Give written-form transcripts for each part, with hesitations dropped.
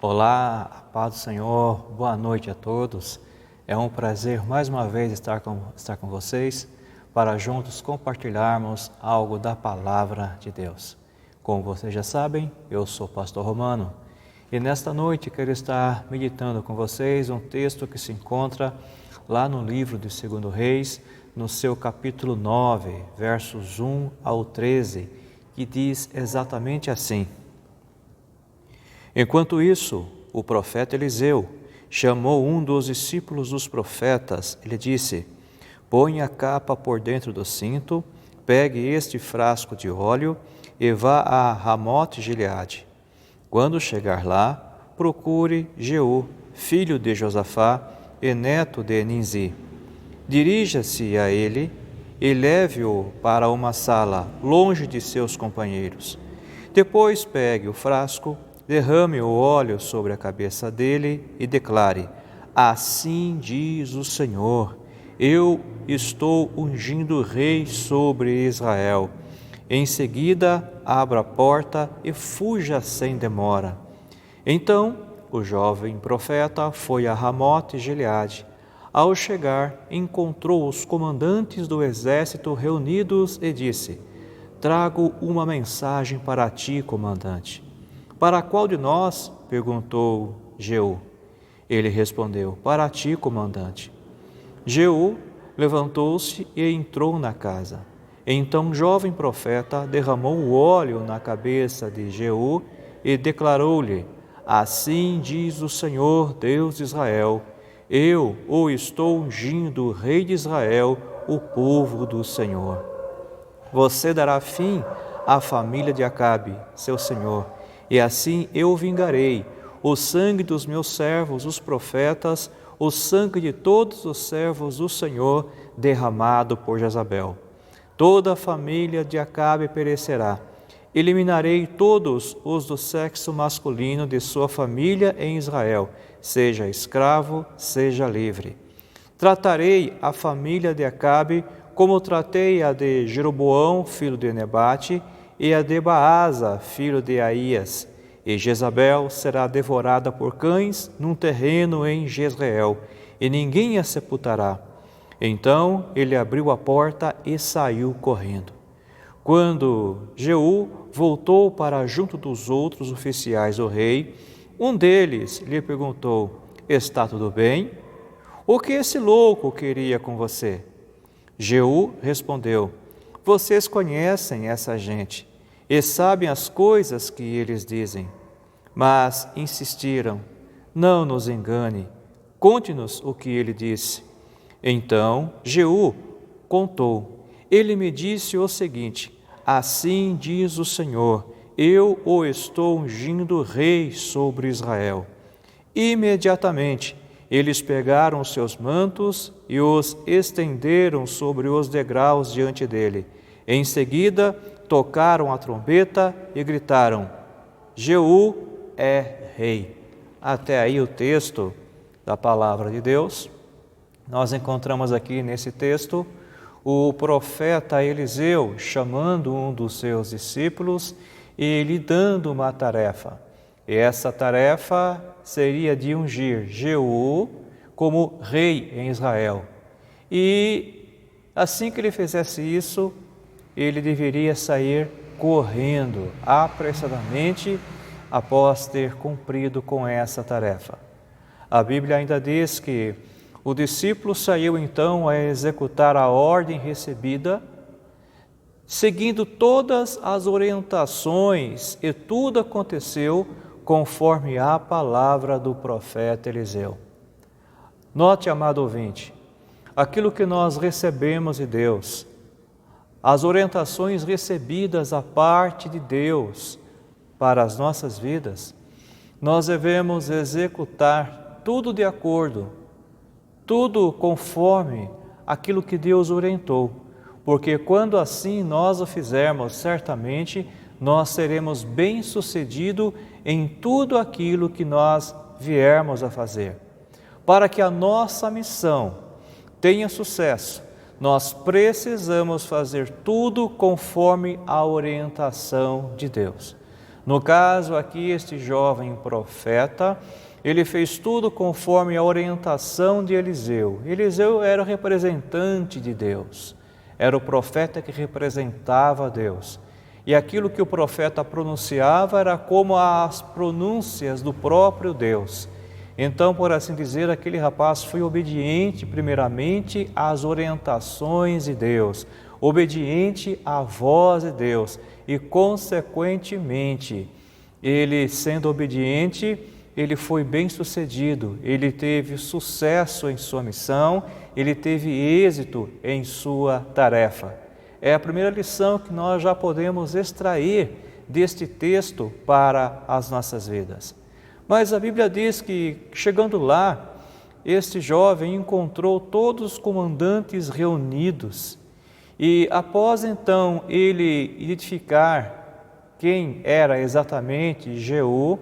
Olá, a paz do Senhor, boa noite a todos. É um prazer mais uma vez estar com vocês para juntos compartilharmos algo da Palavra de Deus. Como vocês já sabem, eu sou o pastor Romano e nesta noite quero estar meditando com vocês um texto que se encontra lá no livro de 2 Reis, no seu capítulo 9, versos 1 ao 13, que diz exatamente assim: Enquanto isso, o profeta Eliseu chamou um dos discípulos dos profetas e lhe disse: Põe a capa por dentro do cinto, pegue este frasco de óleo e vá a Ramote-Gileade. Quando chegar lá, procure Jeú, filho de Josafá e neto de Ninzi. Dirija-se a ele e leve-o para uma sala, longe de seus companheiros. Depois pegue o frasco, derrame o óleo sobre a cabeça dele e declare: Assim diz o Senhor, eu estou ungindo o rei sobre Israel. Em seguida, abra a porta e fuja sem demora. Então, o jovem profeta foi a Ramote-Gileade. Ao chegar, encontrou os comandantes do exército reunidos e disse: Trago uma mensagem para ti, comandante. Para qual de nós? Perguntou Jeú. Ele respondeu: Para ti, comandante. Jeú levantou-se e entrou na casa. Então o jovem profeta derramou o óleo na cabeça de Jeú e declarou-lhe: Assim diz o Senhor, Deus de Israel, eu o estou ungindo, rei de Israel, o povo do Senhor. Você dará fim à família de Acabe, seu senhor, e assim eu vingarei o sangue dos meus servos, os profetas, o sangue de todos os servos do Senhor derramado por Jezabel. Toda a família de Acabe perecerá. Eliminarei todos os do sexo masculino de sua família em Israel, seja escravo, seja livre. Tratarei a família de Acabe como tratei a de Jeroboão, filho de Nebate, e a de Baasa, filho de Aías. E Jezabel será devorada por cães num terreno em Jezreel, e ninguém a sepultará. Então ele abriu a porta e saiu correndo. Quando Jeú voltou para junto dos outros oficiais do rei, um deles lhe perguntou: Está tudo bem? O que esse louco queria com você? Jeú respondeu: Vocês conhecem essa gente e sabem as coisas que eles dizem. Mas insistiram: Não nos engane, conte-nos o que ele disse. Então Jeú contou. Ele me disse o seguinte: Assim diz o Senhor, eu o estou ungindo rei sobre Israel. Imediatamente eles pegaram os seus mantos e os estenderam sobre os degraus diante dele. Em seguida, tocaram a trombeta e gritaram: Jeú é rei. Até aí o texto da palavra de Deus. Nós encontramos aqui nesse texto o profeta Eliseu chamando um dos seus discípulos e lhe dando uma tarefa. E essa tarefa seria de ungir Jeú como rei em Israel. E assim que ele fizesse isso, ele deveria sair correndo apressadamente após ter cumprido com essa tarefa. A Bíblia ainda diz que o discípulo saiu então a executar a ordem recebida, seguindo todas as orientações, e tudo aconteceu conforme a palavra do profeta Eliseu. Note, amado ouvinte, aquilo que nós recebemos de Deus, as orientações recebidas à parte de Deus para as nossas vidas, nós devemos executar tudo de acordo, tudo conforme aquilo que Deus orientou, porque quando assim nós o fizermos, certamente nós seremos bem-sucedidos em tudo aquilo que nós viermos a fazer. Para que a nossa missão tenha sucesso, nós precisamos fazer tudo conforme a orientação de Deus. No caso aqui, este jovem profeta, ele fez tudo conforme a orientação de Eliseu. Eliseu era o representante de Deus, era o profeta que representava Deus. E aquilo que o profeta pronunciava era como as pronúncias do próprio Deus. Então, por assim dizer, aquele rapaz foi obediente primeiramente às orientações de Deus, obediente à voz de Deus e, consequentemente, ele sendo obediente, ele foi bem-sucedido, ele teve sucesso em sua missão, ele teve êxito em sua tarefa. É a primeira lição que nós já podemos extrair deste texto para as nossas vidas. Mas a Bíblia diz que, chegando lá, este jovem encontrou todos os comandantes reunidos e, após então ele identificar quem era exatamente Jeú,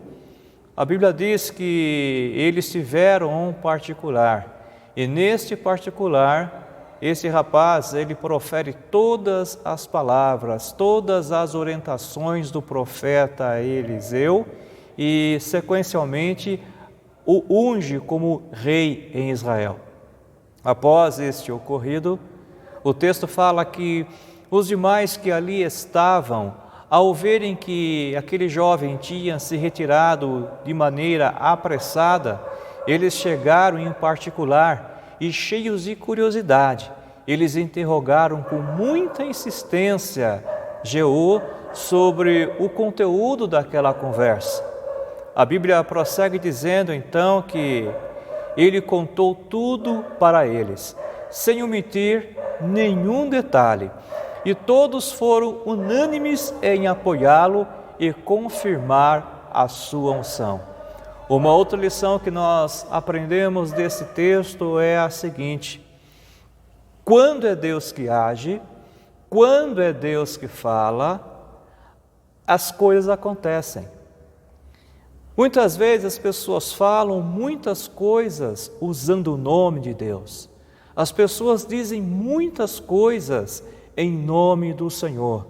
a Bíblia diz que eles tiveram um particular, e neste particular, esse rapaz, ele profere todas as palavras, todas as orientações do profeta Eliseu e, sequencialmente, o unge como rei em Israel. Após este ocorrido, o texto fala que os demais que ali estavam, ao verem que aquele jovem tinha se retirado de maneira apressada, eles chegaram em particular e, cheios de curiosidade, eles interrogaram com muita insistência Jeú sobre o conteúdo daquela conversa. A Bíblia prossegue dizendo então que ele contou tudo para eles, sem omitir nenhum detalhe, e todos foram unânimes em apoiá-lo e confirmar a sua unção. Uma outra lição que nós aprendemos desse texto é a seguinte: quando é Deus que age, quando é Deus que fala, as coisas acontecem. Muitas vezes as pessoas falam muitas coisas usando o nome de Deus. As pessoas dizem muitas coisas em nome do Senhor,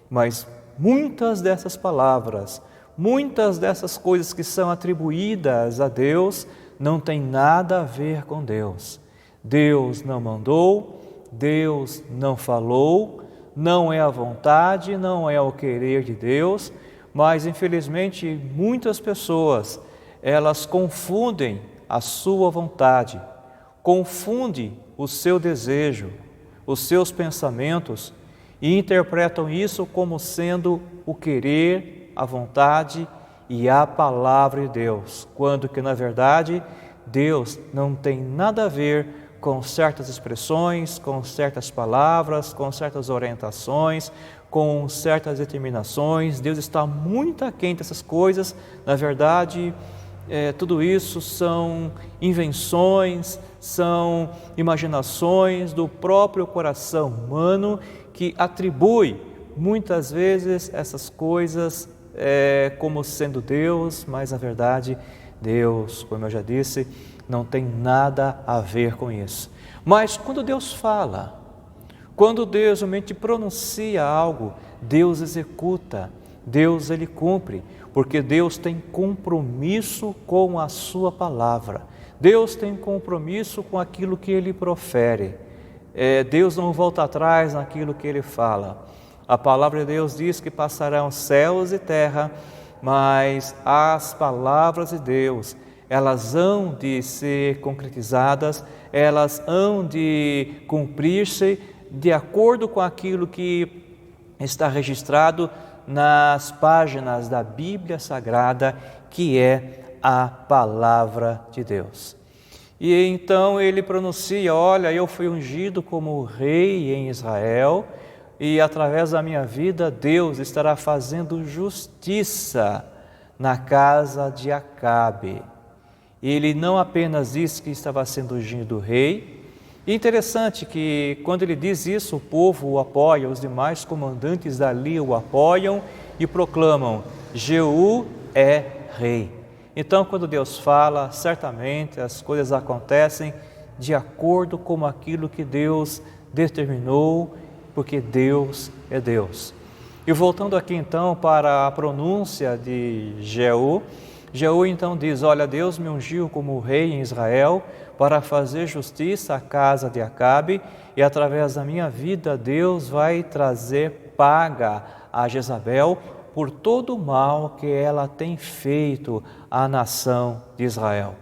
mas muitas dessas palavras, muitas dessas coisas que são atribuídas a Deus, não tem nada a ver com Deus. Deus não mandou, Deus não falou, não é a vontade, não é o querer de Deus, mas infelizmente muitas pessoas, elas confundem a sua vontade, confundem o seu desejo, os seus pensamentos e interpretam isso como sendo o querer, a vontade e a palavra de Deus, quando que na verdade Deus não tem nada a ver com certas expressões, com certas palavras, com certas orientações, com certas determinações. Deus está muito aquém dessas coisas. Na verdade, tudo isso são invenções, são imaginações do próprio coração humano que atribui muitas vezes essas coisas como sendo Deus, mas na verdade Deus, como eu já disse, não tem nada a ver com isso. Mas quando Deus fala, quando Deus realmente pronuncia algo, Deus executa, Deus ele cumpre, porque Deus tem compromisso com a sua palavra, Deus tem compromisso com aquilo que ele profere, Deus não volta atrás naquilo que ele fala. A palavra de Deus diz que passarão céus e terra, mas as palavras de Deus, elas hão de ser concretizadas, elas hão de cumprir-se de acordo com aquilo que está registrado nas páginas da Bíblia Sagrada, que é a palavra de Deus. E então ele pronuncia: olha, eu fui ungido como rei em Israel, e através da minha vida Deus estará fazendo justiça na casa de Acabe. Ele não apenas disse que estava sendo ungido rei. E interessante que quando ele diz isso, o povo o apoia, os demais comandantes dali o apoiam e proclamam: Jeú é rei. Então, quando Deus fala, certamente as coisas acontecem de acordo com aquilo que Deus determinou, porque Deus é Deus. E voltando aqui então para a pronúncia de Jeú, Jeú então diz: olha, Deus me ungiu como rei em Israel para fazer justiça à casa de Acabe, e através da minha vida Deus vai trazer paga a Jezabel por todo o mal que ela tem feito à nação de Israel.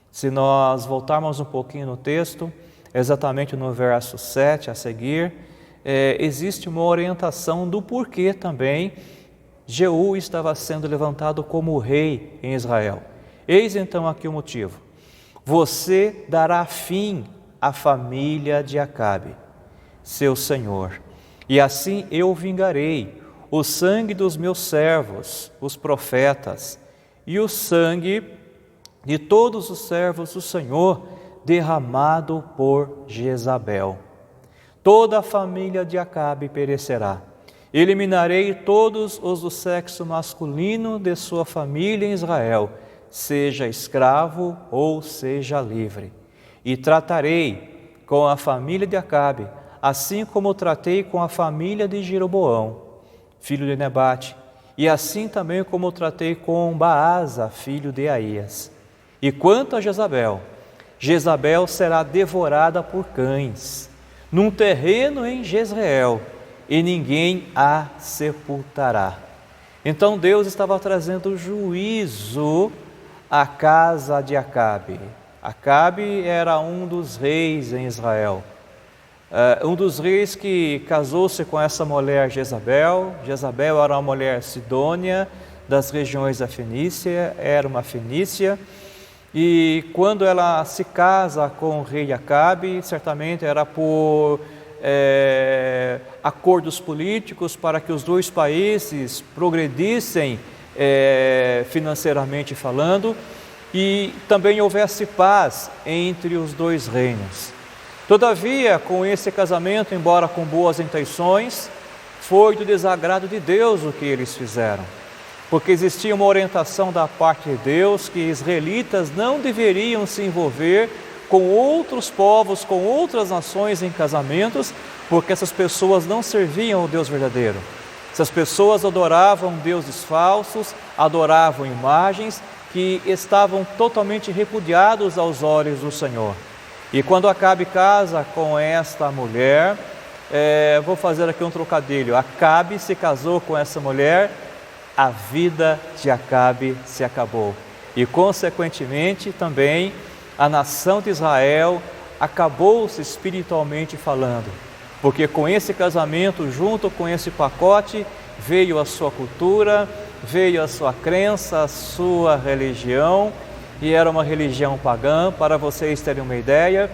Se nós voltarmos um pouquinho no texto, exatamente no verso 7 a seguir, existe uma orientação do porquê também Jeú estava sendo levantado como rei em Israel. Eis então aqui o motivo: você dará fim à família de Acabe, seu senhor, e assim eu vingarei o sangue dos meus servos, os profetas, e o sangue de todos os servos do Senhor derramado por Jezabel. Toda a família de Acabe perecerá. Eliminarei todos os do sexo masculino de sua família em Israel, seja escravo ou seja livre. E tratarei com a família de Acabe, assim como tratei com a família de Jeroboão, filho de Nebate, e assim também como tratei com Baasa, filho de Aías. E quanto a Jezabel, Jezabel será devorada por cães, num terreno em Jezreel, e ninguém a sepultará. Então Deus estava trazendo juízo à casa de Acabe. Acabe era um dos reis em Israel, um dos reis que casou-se com essa mulher Jezabel. Jezabel era uma mulher sidônia das regiões da Fenícia, era uma fenícia, e quando ela se casa com o rei Acabe, certamente era por acordos políticos para que os dois países progredissem financeiramente falando, e também houvesse paz entre os dois reinos. Todavia, com esse casamento, embora com boas intenções, foi do desagrado de Deus o que eles fizeram, porque existia uma orientação da parte de Deus que israelitas não deveriam se envolver com outros povos, com outras nações em casamentos, porque essas pessoas não serviam ao Deus verdadeiro. Essas pessoas adoravam deuses falsos, adoravam imagens que estavam totalmente repudiados aos olhos do Senhor. E quando Acabe casa com esta mulher, vou fazer aqui um trocadilho: Acabe se casou com essa mulher, a vida de Acabe se acabou. E consequentemente também a nação de Israel acabou-se espiritualmente falando, porque com esse casamento, junto com esse pacote, veio a sua cultura, veio a sua crença, a sua religião, e era uma religião pagã. Para vocês terem uma ideia,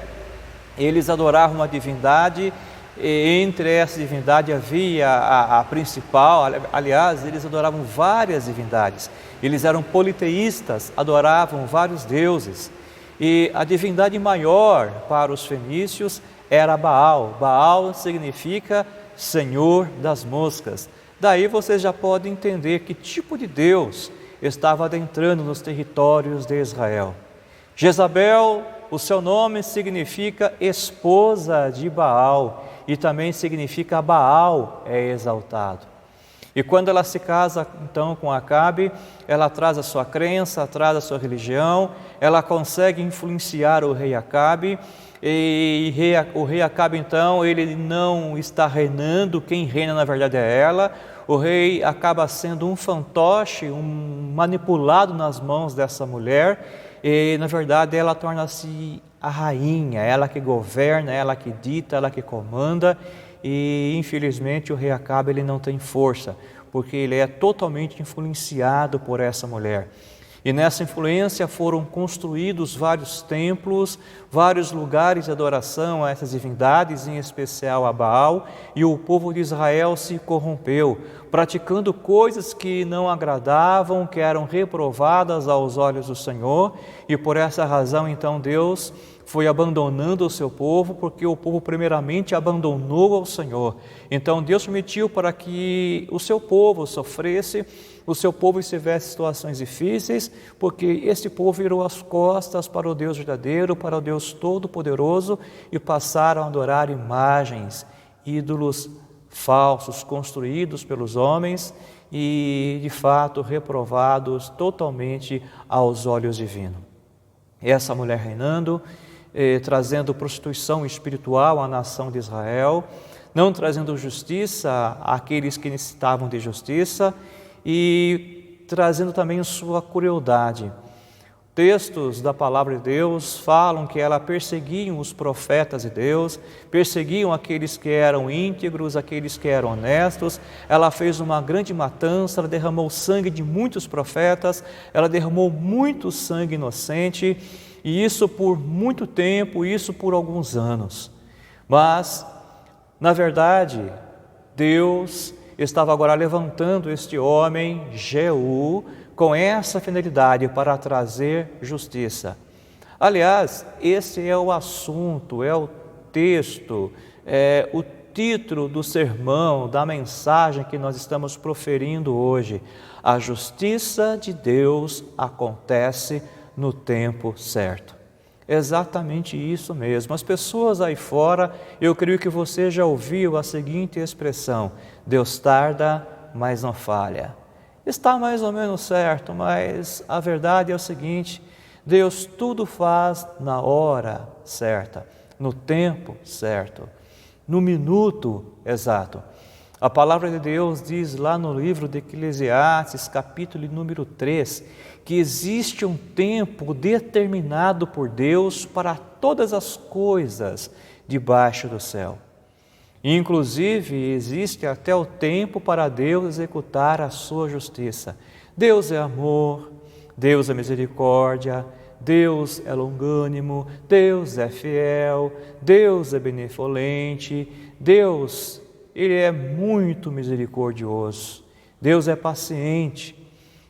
eles adoravam uma divindade, e entre essa divindade havia a principal. Aliás, eles adoravam várias divindades, eles eram politeístas, adoravam vários deuses, e a divindade maior para os fenícios era Baal. Baal significa Senhor das moscas. Daí vocês já podem entender que tipo de Deus estava adentrando nos territórios de Israel. Jezabel, o seu nome significa esposa de Baal, e também significa Baal é exaltado. E quando ela se casa então com Acabe, ela traz a sua crença, traz a sua religião, ela consegue influenciar o rei Acabe, e o rei Acabe então, ele não está reinando, quem reina na verdade é ela. O rei acaba sendo um fantoche, manipulado nas mãos dessa mulher, e na verdade ela torna-se a rainha, ela que governa, ela que dita, ela que comanda. E infelizmente o rei Acabe ele não tem força, porque ele é totalmente influenciado por essa mulher. E nessa influência foram construídos vários templos, vários lugares de adoração a essas divindades, em especial a Baal, e o povo de Israel se corrompeu, praticando coisas que não agradavam, que eram reprovadas aos olhos do Senhor, e por essa razão então Deus foi abandonando o seu povo, porque o povo primeiramente abandonou ao Senhor. Então Deus permitiu para que o seu povo sofresse, o seu povo estivesse em situações difíceis, porque esse povo virou as costas para o Deus verdadeiro, para o Deus todo-poderoso, e passaram a adorar imagens, ídolos falsos, construídos pelos homens e, de fato, reprovados totalmente aos olhos divinos. Essa mulher reinando, trazendo prostituição espiritual à nação de Israel, não trazendo justiça àqueles que necessitavam de justiça e trazendo também sua crueldade. Textos da palavra de Deus falam que ela perseguiam os profetas de Deus, perseguiam aqueles que eram íntegros, aqueles que eram honestos. Ela fez uma grande matança, ela derramou sangue de muitos profetas, ela derramou muito sangue inocente, e isso por muito tempo, isso por alguns anos. Mas, na verdade, Deus estava agora levantando este homem, Jeú, com essa finalidade para trazer justiça. Aliás, esse é o assunto, é o texto, é o título do sermão, da mensagem que nós estamos proferindo hoje. A justiça de Deus acontece no tempo certo. Exatamente isso mesmo. As pessoas aí fora, eu creio que você já ouviu a seguinte expressão: Deus tarda, mas não falha. Está mais ou menos certo, mas a verdade é o seguinte: Deus tudo faz na hora certa, no tempo certo, no minuto exato. A palavra de Deus diz lá no livro de Eclesiastes, capítulo número 3, que existe um tempo determinado por Deus para todas as coisas debaixo do céu. Inclusive, existe até o tempo para Deus executar a sua justiça. Deus é amor, Deus é misericórdia, Deus é longânimo, Deus é fiel, Deus é benevolente, Deus, Ele é muito misericordioso, Deus é paciente,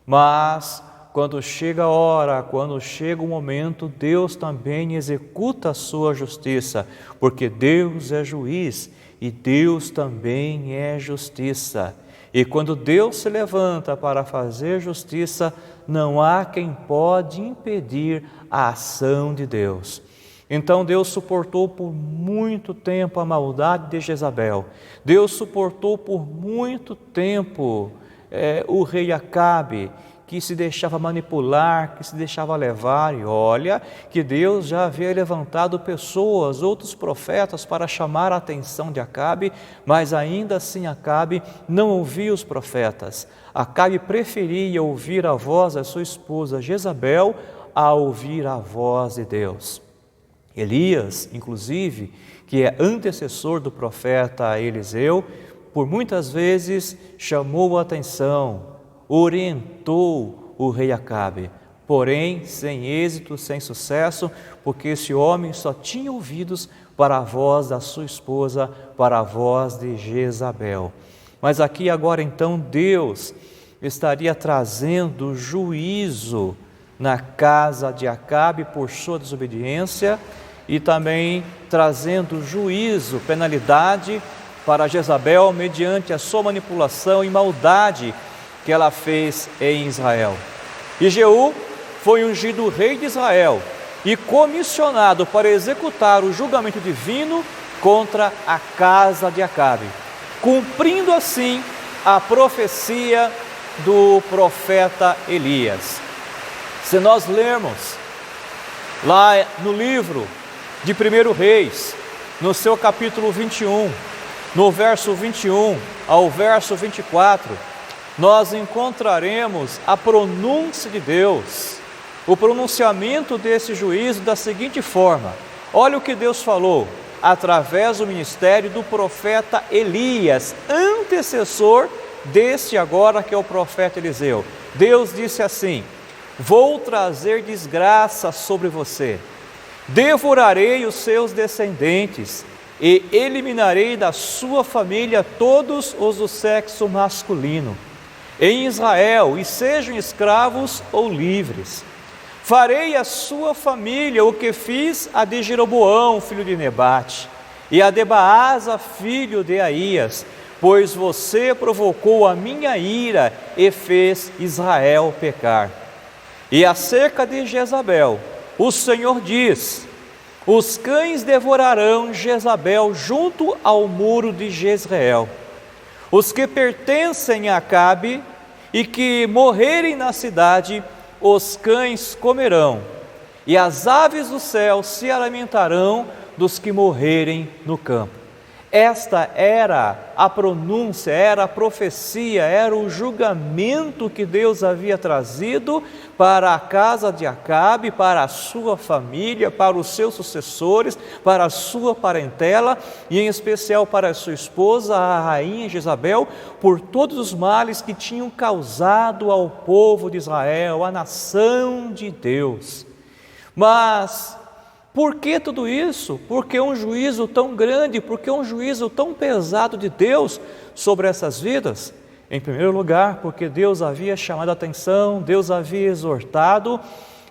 mas quando chega a hora, quando chega o momento, Deus também executa a sua justiça, porque Deus é juiz e Deus também é justiça. E quando Deus se levanta para fazer justiça, não há quem pode impedir a ação de Deus. Então Deus suportou por muito tempo a maldade de Jezabel. Deus suportou por muito tempo o rei Acabe, que se deixava manipular, que se deixava levar. E olha que Deus já havia levantado pessoas, outros profetas, para chamar a atenção de Acabe, mas ainda assim Acabe não ouvia os profetas. Acabe preferia ouvir a voz da sua esposa Jezabel a ouvir a voz de Deus. Elias, inclusive, que é antecessor do profeta Eliseu, por muitas vezes chamou a atenção, orientou o rei Acabe, porém sem êxito, sem sucesso, porque esse homem só tinha ouvidos para a voz da sua esposa, para a voz de Jezabel. Mas aqui agora então Deus estaria trazendo juízo na casa de Acabe por sua desobediência e também trazendo juízo, penalidade para Jezabel mediante a sua manipulação e maldade que ela fez em Israel. E Jeú foi ungido rei de Israel e comissionado para executar o julgamento divino contra a casa de Acabe, cumprindo assim a profecia do profeta Elias. Se nós lermos lá no livro de 1 Reis, no seu capítulo 21, no verso 21 ao verso 24, nós encontraremos a pronúncia de Deus, o pronunciamento desse juízo da seguinte forma: olha o que Deus falou através do ministério do profeta Elias, antecessor deste agora que é o profeta Eliseu. Deus disse assim: vou trazer desgraça sobre você, devorarei os seus descendentes e eliminarei da sua família todos os do sexo masculino em Israel, e sejam escravos ou livres. Farei à sua família o que fiz a de Jeroboão, filho de Nebate, e a de Baasa, filho de Aías, pois você provocou a minha ira e fez Israel pecar. E acerca de Jezabel, o Senhor diz: os cães devorarão Jezabel junto ao muro de Jezreel. Os que pertencem a Acabe e que morrerem na cidade, os cães comerão, e as aves do céu se alimentarão dos que morrerem no campo. Esta era a pronúncia, era a profecia, era o julgamento que Deus havia trazido para a casa de Acabe, para a sua família, para os seus sucessores, para a sua parentela e em especial para a sua esposa, a rainha Jezabel, por todos os males que tinham causado ao povo de Israel, à nação de Deus. Mas por que tudo isso? Por que um juízo tão grande? Por que um juízo tão pesado de Deus sobre essas vidas? Em primeiro lugar, porque Deus havia chamado a atenção, Deus havia exortado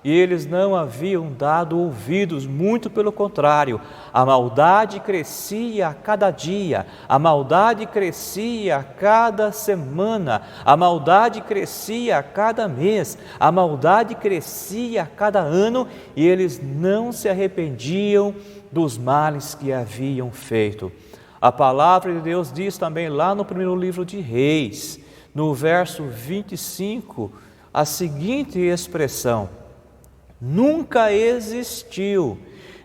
e eles não haviam dado ouvidos, muito pelo contrário, a maldade crescia a cada dia, a maldade crescia a cada semana, a maldade crescia a cada mês, a maldade crescia a cada ano e eles não se arrependiam dos males que haviam feito. A palavra de Deus diz também lá no primeiro livro de Reis, no verso 25, a seguinte expressão: nunca existiu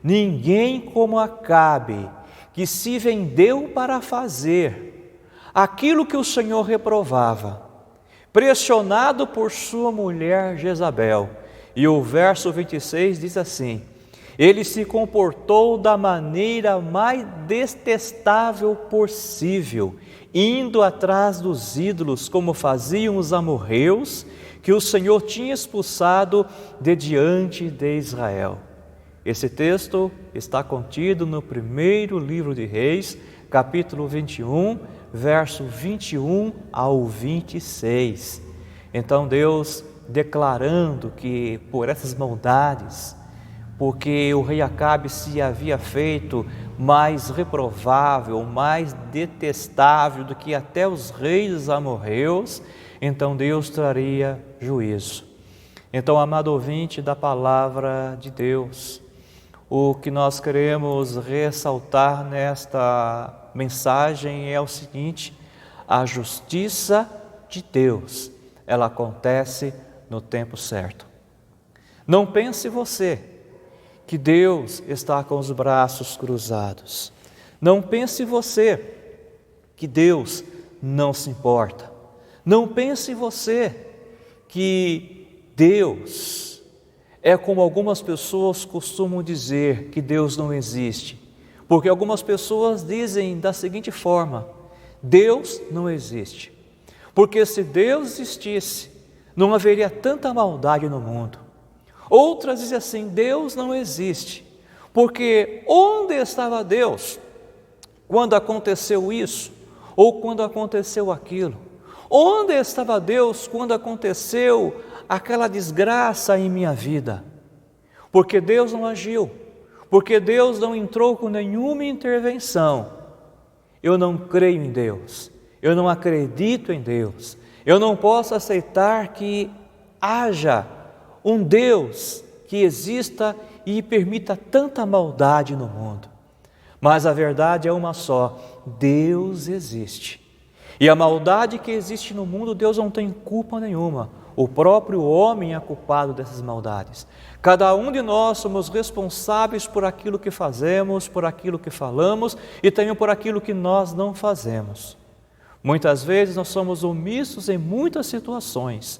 ninguém como Acabe, que se vendeu para fazer aquilo que o Senhor reprovava, pressionado por sua mulher Jezabel. E o verso 26 diz assim: ele se comportou da maneira mais detestável possível, indo atrás dos ídolos, como faziam os amorreus, que o Senhor tinha expulsado de diante de Israel. Esse texto está contido no primeiro livro de Reis, capítulo 21, verso 21 ao 26. Então Deus declarando que por essas maldades, porque o rei Acabe se havia feito mais reprovável, mais detestável do que até os reis amorreus, então Deus traria juízo. Então, amado ouvinte da palavra de Deus, o que nós queremos ressaltar nesta mensagem é o seguinte: a justiça de Deus, ela acontece no tempo certo. Não pense você que Deus está com os braços cruzados. Não pense você que Deus não se importa. Não pense você que Deus é como algumas pessoas costumam dizer, que Deus não existe. Porque algumas pessoas dizem da seguinte forma: Deus não existe. Porque se Deus existisse, não haveria tanta maldade no mundo. Outras dizem assim: Deus não existe, porque onde estava Deus quando aconteceu isso? Ou quando aconteceu aquilo? Onde estava Deus quando aconteceu aquela desgraça em minha vida? Porque Deus não agiu, porque Deus não entrou com nenhuma intervenção. Eu não creio em Deus, eu não acredito em Deus, eu não posso aceitar que haja um Deus que exista e permita tanta maldade no mundo. Mas a verdade é uma só: Deus existe. E a maldade que existe no mundo, Deus não tem culpa nenhuma. O próprio homem é culpado dessas maldades. Cada um de nós somos responsáveis por aquilo que fazemos, por aquilo que falamos e também por aquilo que nós não fazemos. Muitas vezes nós somos omissos em muitas situações.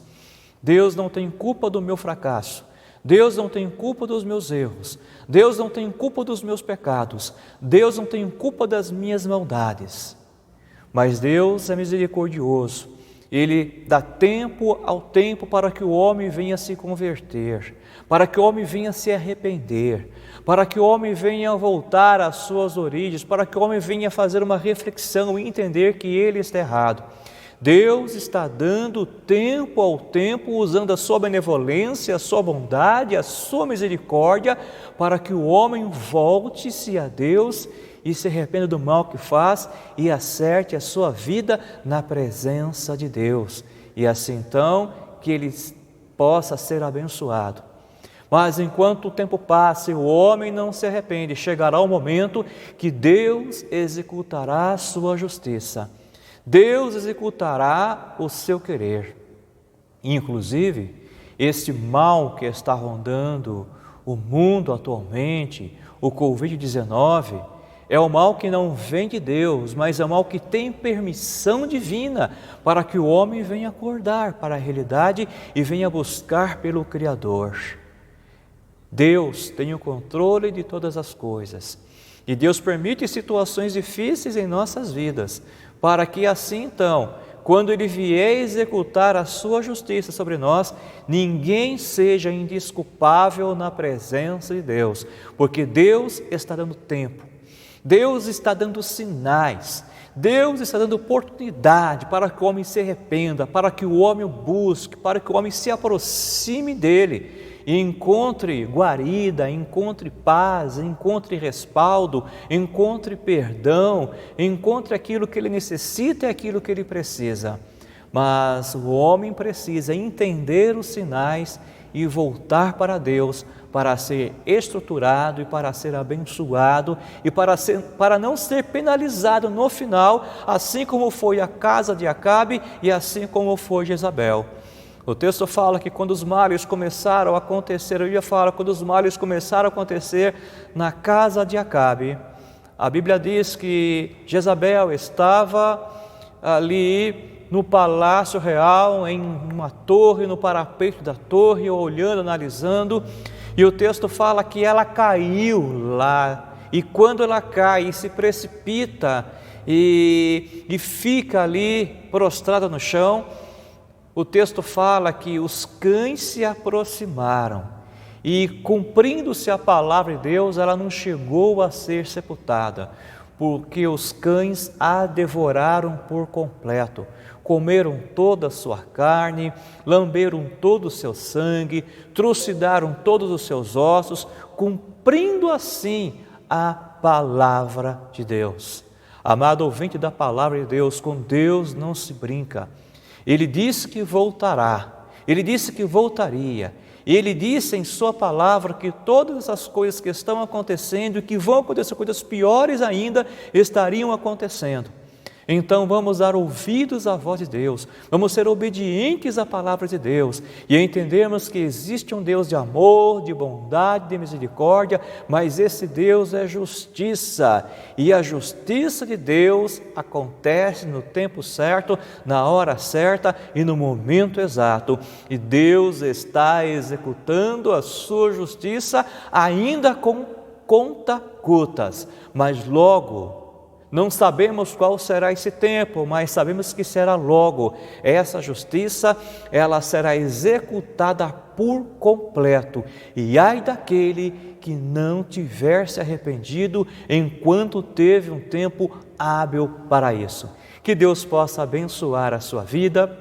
Deus não tem culpa do meu fracasso. Deus não tem culpa dos meus erros. Deus não tem culpa dos meus pecados. Deus não tem culpa das minhas maldades. Mas Deus é misericordioso. Ele dá tempo ao tempo para que o homem venha se converter, para que o homem venha se arrepender, para que o homem venha voltar às suas origens, para que o homem venha fazer uma reflexão e entender que ele está errado. Deus está dando tempo ao tempo, usando a sua benevolência, a sua bondade, a sua misericórdia, para que o homem volte-se a Deus e se arrependa do mal que faz e acerte a sua vida na presença de Deus. E assim então que ele possa ser abençoado. Mas enquanto o tempo passa e o homem não se arrepende, chegará o momento que Deus executará a sua justiça. Deus executará o seu querer. Inclusive, este mal que está rondando o mundo atualmente, o Covid-19, é o mal que não vem de Deus, mas é o mal que tem permissão divina para que o homem venha acordar para a realidade e venha buscar pelo Criador. Deus tem o controle de todas as coisas e Deus permite situações difíceis em nossas vidas, para que assim então, quando Ele vier executar a sua justiça sobre nós, ninguém seja indesculpável na presença de Deus, porque Deus está dando tempo, Deus está dando sinais, Deus está dando oportunidade para que o homem se arrependa, para que o homem o busque, para que o homem se aproxime dEle e encontre guarida, encontre paz, encontre respaldo, encontre perdão, encontre aquilo que ele necessita e aquilo que ele precisa. Mas o homem precisa entender os sinais e voltar para Deus para ser estruturado e para ser abençoado e para não ser penalizado no final, assim como foi a casa de Acabe e assim como foi Jezabel. O texto fala que quando os males começaram a acontecer, quando os males começaram a acontecer na casa de Acabe, a Bíblia diz que Jezabel estava ali no palácio real, em uma torre, no parapeito da torre, olhando, analisando, e o texto fala que ela caiu lá, e quando ela cai e se precipita e fica ali prostrada no chão, o texto fala que os cães se aproximaram e, cumprindo-se a palavra de Deus, ela não chegou a ser sepultada, porque os cães a devoraram por completo, comeram toda a sua carne, lamberam todo o seu sangue, trucidaram todos os seus ossos, cumprindo assim a palavra de Deus. Amado ouvinte da palavra de Deus, com Deus não se brinca. Ele disse que voltará, Ele disse que voltaria, e Ele disse em sua palavra que todas essas coisas que estão acontecendo e que vão acontecer, coisas piores ainda, estariam acontecendo. Então vamos dar ouvidos à voz de Deus, vamos ser obedientes à palavra de Deus e entendermos que existe um Deus de amor, de bondade, de misericórdia, mas esse Deus é justiça, e a justiça de Deus acontece no tempo certo, na hora certa e no momento exato, e Deus está executando a sua justiça ainda com conta-gotas, mas logo. Não sabemos qual será esse tempo, mas sabemos que será logo. Essa justiça, ela será executada por completo. E ai daquele que não tiver se arrependido enquanto teve um tempo hábil para isso. Que Deus possa abençoar a sua vida,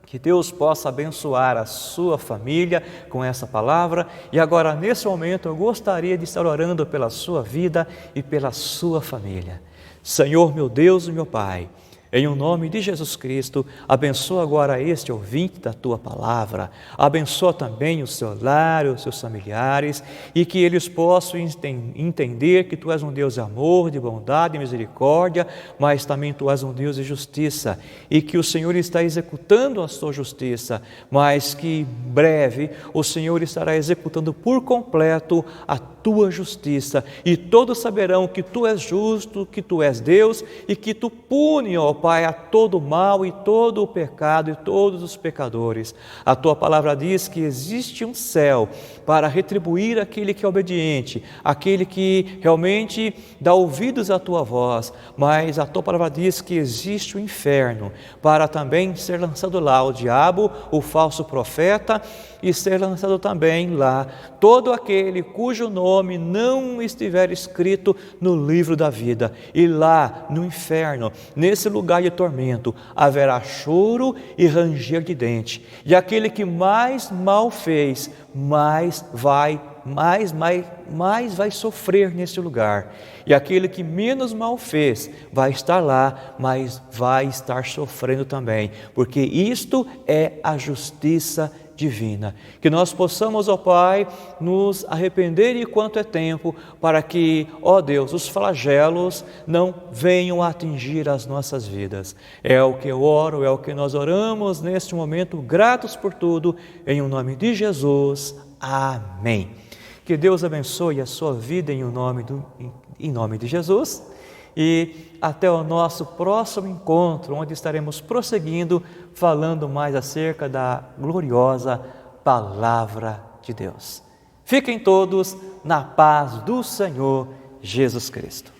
que Deus possa abençoar a sua família com essa palavra. E agora, nesse momento, eu gostaria de estar orando pela sua vida e pela sua família. Senhor, meu Deus e meu Pai, em o nome de Jesus Cristo, abençoa agora este ouvinte da Tua palavra, abençoa também o seu lar, os seus familiares, e que eles possam entender que Tu és um Deus de amor, de bondade e misericórdia, mas também Tu és um Deus de justiça, e que o Senhor está executando a Sua justiça, mas que em breve o Senhor estará executando por completo a Tua justiça, e todos saberão que Tu és justo, que Tu és Deus, e que Tu pune, ó Pai, a todo o mal e todo o pecado e todos os pecadores. A Tua palavra diz que existe um céu para retribuir aquele que é obediente, aquele que realmente dá ouvidos à Tua voz, mas a Tua palavra diz que existe o inferno para também ser lançado lá o diabo, o falso profeta, e ser lançado também lá todo aquele cujo nome não estiver escrito no livro da vida. E lá no inferno, nesse lugar de tormento, haverá choro e ranger de dente. E aquele que mais mal fez, mais vai sofrer nesse lugar. E aquele que menos mal fez, vai estar lá, mas vai estar sofrendo também, porque isto é a justiça divina. Que nós possamos, ó Pai, nos arrepender enquanto é tempo, para que, ó Deus, os flagelos não venham a atingir as nossas vidas. É o que eu oro, é o que nós oramos neste momento, gratos por tudo, em nome de Jesus. Amém. Que Deus abençoe a sua vida em nome de Jesus. E até o nosso próximo encontro, onde estaremos prosseguindo, falando mais acerca da gloriosa Palavra de Deus. Fiquem todos na paz do Senhor Jesus Cristo.